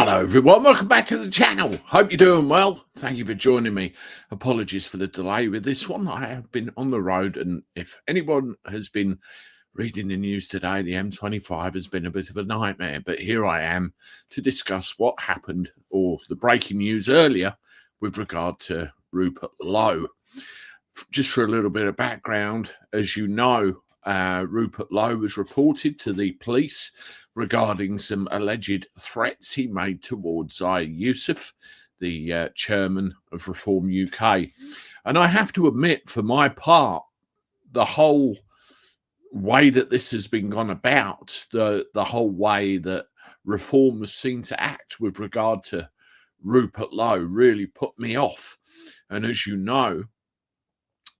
Hello everyone, welcome back to the channel. Hope you're doing well. Thank you for joining me. Apologies for the delay with this one. I have been on the road, and if anyone has been reading the news today, the M25 has been a bit of a nightmare. But here I am to discuss what happened, or the breaking news earlier, with regard to Rupert Lowe. Just for a little bit of background, as you know, Rupert Lowe was reported to the police regarding some alleged threats he made towards Zia Yusuf, the chairman of Reform UK. And I have to admit, for my part, the whole way that this has been gone about, the whole way that Reform was seen to act with regard to Rupert Lowe really put me off. And as you know,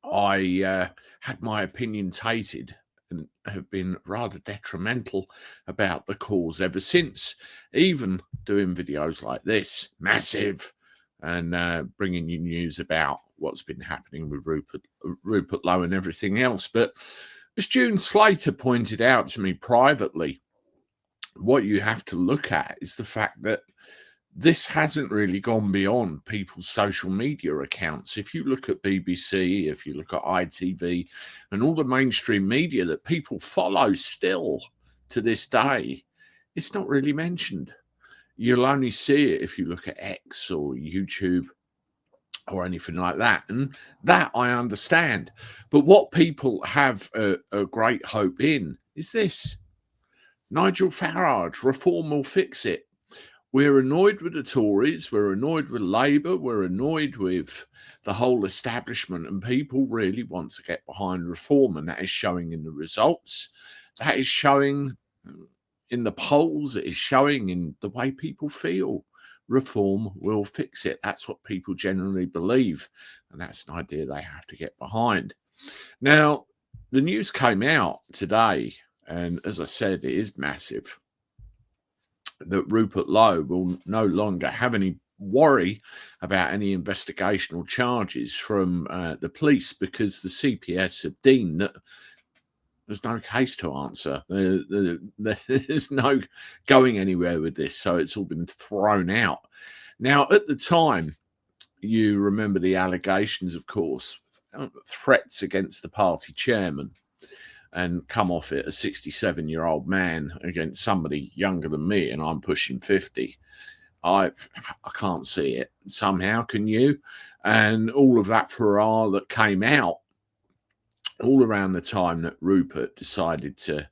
I had my opinion tainted and have been rather detrimental about the cause ever since, even doing videos like this, massive, and bringing you news about what's been happening with Rupert Lowe and everything else. But as June Slater pointed out to me privately, what you have to look at is the fact that this hasn't really gone beyond people's social media accounts. If you look at BBC, if you look at ITV, and all the mainstream media that people follow still to this day, it's not really mentioned. You'll only see it if you look at X or YouTube or anything like that. And that I understand. But what people have a great hope in is this. Nigel Farage, Reform will fix it. We're annoyed with the Tories, we're annoyed with Labour, we're annoyed with the whole establishment, and people really want to get behind Reform, and that is showing in the results. That is showing in the polls, it is showing in the way people feel. Reform will fix it. That's what people generally believe, and that's an idea they have to get behind. Now, the news came out today, and as I said, it is massive, that Rupert Lowe will no longer have any worry about any investigational charges from the police, because the CPS have deemed that there's no case to answer. There's no going anywhere with this, so it's all been thrown out. Now, at the time, you remember the allegations, of course, threats against the party chairman, and come off it, a 67-year-old man against somebody younger than me, and I'm pushing 50. I can't see it somehow, can you? And all of that furore that came out all around the time that Rupert decided to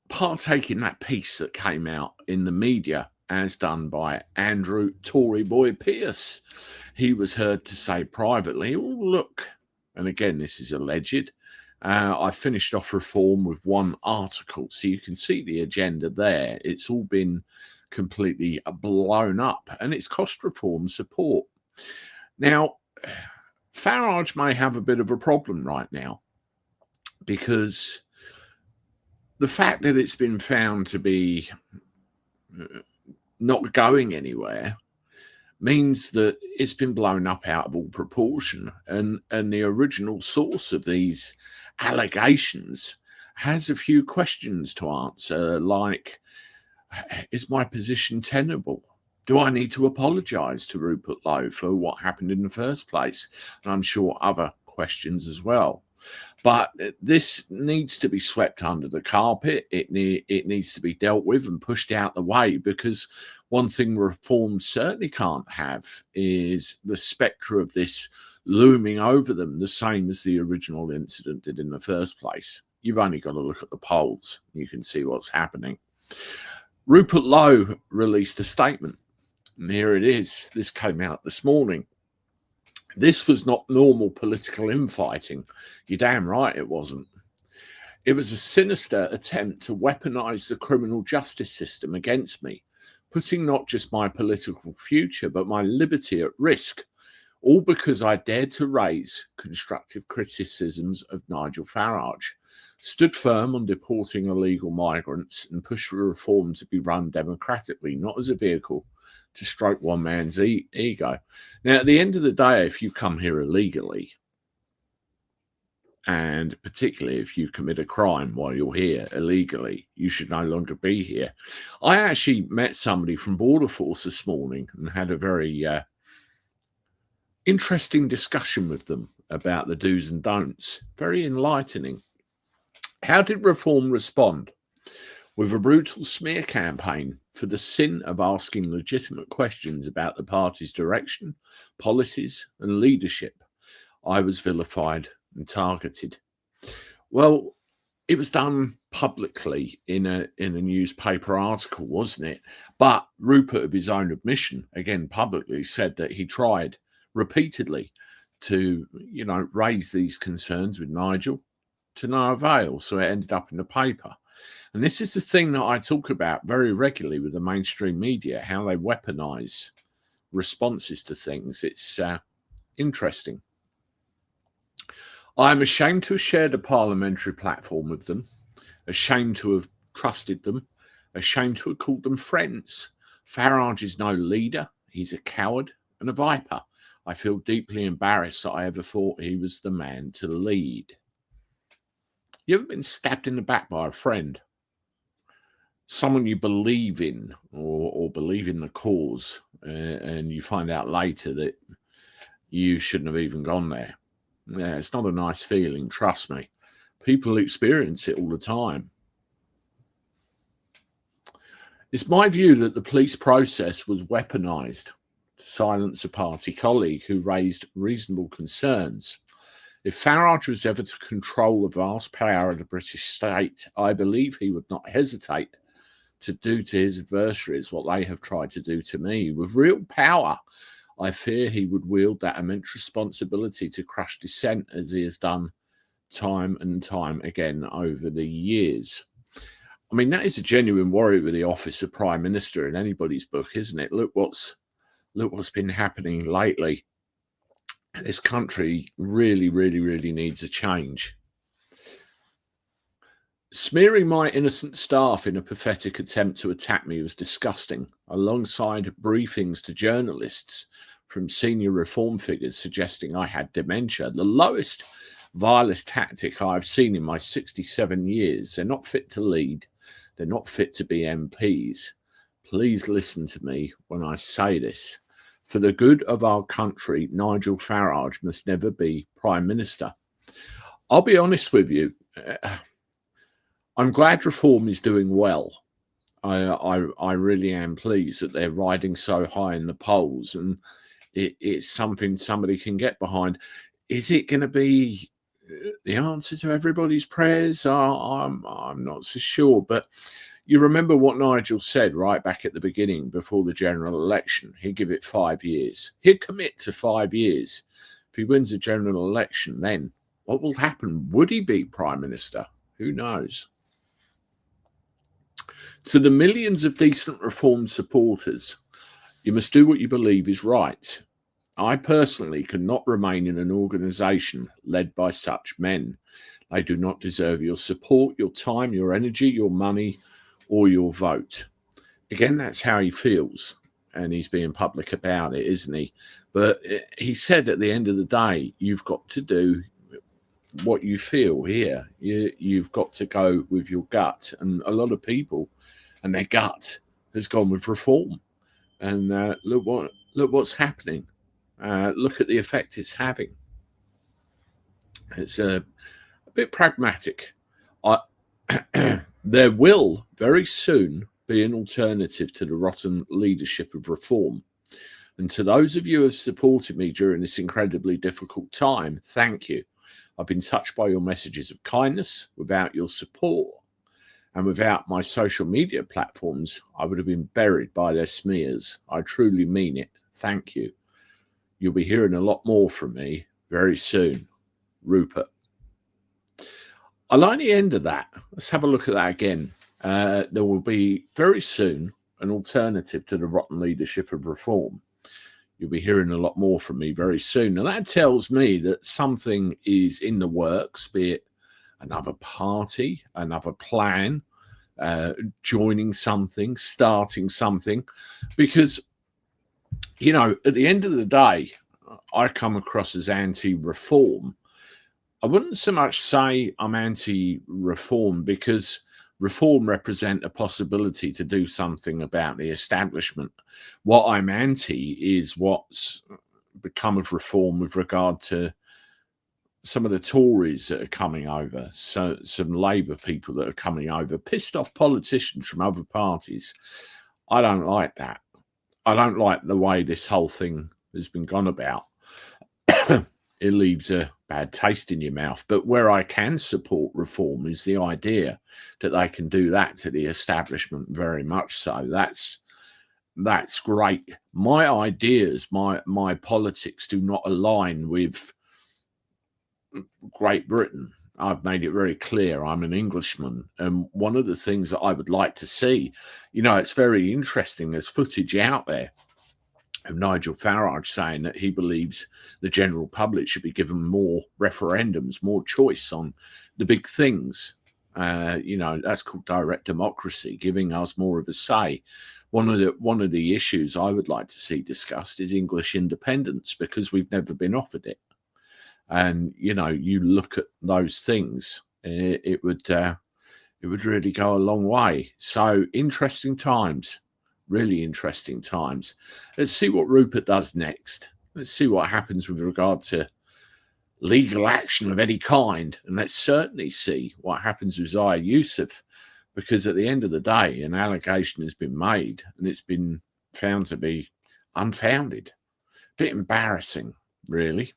partake in that piece that came out in the media, as done by Andrew Tory Boy Pierce. He was heard to say privately, oh, look, and again, this is alleged, I finished off Reform with one article, so you can see the agenda there. It's all been completely blown up, and it's cost Reform support. Now, Farage may have a bit of a problem right now, because the fact that it's been found to be not going anywhere means that it's been blown up out of all proportion, and the original source of these allegations has a few questions to answer, like, is my position tenable? Do I need to apologize to Rupert Lowe for what happened in the first place? And I'm sure other questions as well. But this needs to be swept under the carpet. It needs to be dealt with and pushed out the way, because one thing Reform certainly can't have is the spectre of this looming over them, the same as the original incident did in the first place. You've only got to look at the polls. You can see what's happening. Rupert Lowe released a statement, and here it is. This came out this morning. This was not normal political infighting. You're damn right it wasn't. It was a sinister attempt to weaponize the criminal justice system against me, putting not just my political future, but my liberty at risk, all because I dared to raise constructive criticisms of Nigel Farage, stood firm on deporting illegal migrants, and pushed for Reform to be run democratically, not as a vehicle to stroke one man's ego. Now, at the end of the day, if you come here illegally And particularly if you commit a crime while you're here illegally, you should no longer be here. I actually met somebody from Border Force this morning and had a very interesting discussion with them about the do's and don'ts. Very enlightening. How did Reform respond? With a brutal smear campaign for the sin of asking legitimate questions about the party's direction, policies, and leadership. I was vilified and targeted. Well, it was done publicly in a newspaper article, wasn't it? But Rupert, of his own admission, again publicly, said that he tried repeatedly to, raise these concerns with Nigel to no avail. So it ended up in the paper. And this is the thing that I talk about very regularly with the mainstream media, how they weaponize responses to things. It's interesting. I'm ashamed to have shared a parliamentary platform with them, ashamed to have trusted them, ashamed to have called them friends. Farage is no leader. He's a coward and a viper. I feel deeply embarrassed that I ever thought he was the man to lead. You ever been stabbed in the back by a friend? Someone you believe in or believe in the cause, and you find out later that you shouldn't have even gone there. Yeah, it's not a nice feeling, trust me. People experience it all the time. It's my view that the police process was weaponized to silence a party colleague who raised reasonable concerns. If Farage was ever to control the vast power of the British state, I believe he would not hesitate to do to his adversaries what they have tried to do to me. With real power, I fear he would wield that immense responsibility to crush dissent, as he has done time and time again over the years. I mean, that is a genuine worry with the office of Prime Minister in anybody's book, isn't it? Look what's been happening lately. This country really, really, really needs a change. Smearing my innocent staff in a pathetic attempt to attack me was disgusting, alongside briefings to journalists from senior Reform figures suggesting I had dementia. The lowest, vilest tactic I've seen in my 67 years. They're not fit to lead. They're not fit to be MPs. Please listen to me when I say this. For the good of our country, Nigel Farage must never be Prime Minister. I'll be honest with you. I'm glad Reform is doing well. I really am pleased that they're riding so high in the polls, and it's something somebody can get behind. Is it going to be the answer to everybody's prayers? I'm not so sure, but you remember what Nigel said right back at the beginning before the general election. He'd give it 5 years. He'd commit to 5 years. If he wins the general election, then what will happen? Would he be Prime Minister? Who knows? To the millions of decent Reform supporters, you must do what you believe is right. I personally could not remain in an organisation led by such men. They do not deserve your support, your time, your energy, your money, or your vote. Again, that's how he feels, and he's being public about it, isn't he? But he said at the end of the day, you've got to do what you feel here. You've got to go with your gut, and a lot of people and their gut has gone with Reform. And look what's happening. Look at the effect it's having. It's a bit pragmatic. There will very soon be an alternative to the rotten leadership of Reform. And to those of you who have supported me during this incredibly difficult time, thank you. I've been touched by your messages of kindness. Without your support and without my social media platforms, I would have been buried by their smears. I truly mean it. Thank you. You'll be hearing a lot more from me very soon. Rupert. I like the end of that. Let's have a look at that again. There will be very soon an alternative to the rotten leadership of Reform. You'll be hearing a lot more from me very soon. And that tells me that something is in the works, be it another party, another plan, joining something, starting something. Because, at the end of the day, I come across as anti-Reform. I wouldn't so much say I'm anti-reform, because reform represent a possibility to do something about the establishment. What I'm anti is what's become of reform with regard to some of the Tories that are coming over, so some Labour people that are coming over, pissed off politicians from other parties. I don't like that. I don't like the way this whole thing has been gone about. It leaves a bad taste in your mouth. But where I can support reform is the idea that they can do that to the establishment, very much so. That's great. My ideas, my politics do not align with Great Britain. I've made it very clear I'm an Englishman. And one of the things that I would like to see, it's very interesting. There's footage out there of Nigel Farage saying that he believes the general public should be given more referendums, more choice on the big things. That's called direct democracy, giving us more of a say. One of the issues I would like to see discussed is English independence, because we've never been offered it. And you look at those things, it would really go a long way. So interesting times. Really interesting times. Let's see what Rupert does next. Let's see what happens with regard to legal action of any kind. And let's certainly see what happens with Zia Yusuf, because at the end of the day, an allegation has been made and it's been found to be unfounded. A bit embarrassing, really.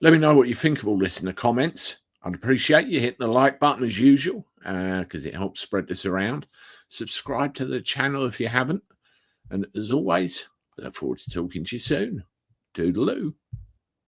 Let me know what you think of all this in the comments. I'd appreciate you hitting the like button as usual, because it helps spread this around. Subscribe to the channel if you haven't. And as always, I look forward to talking to you soon. Toodaloo.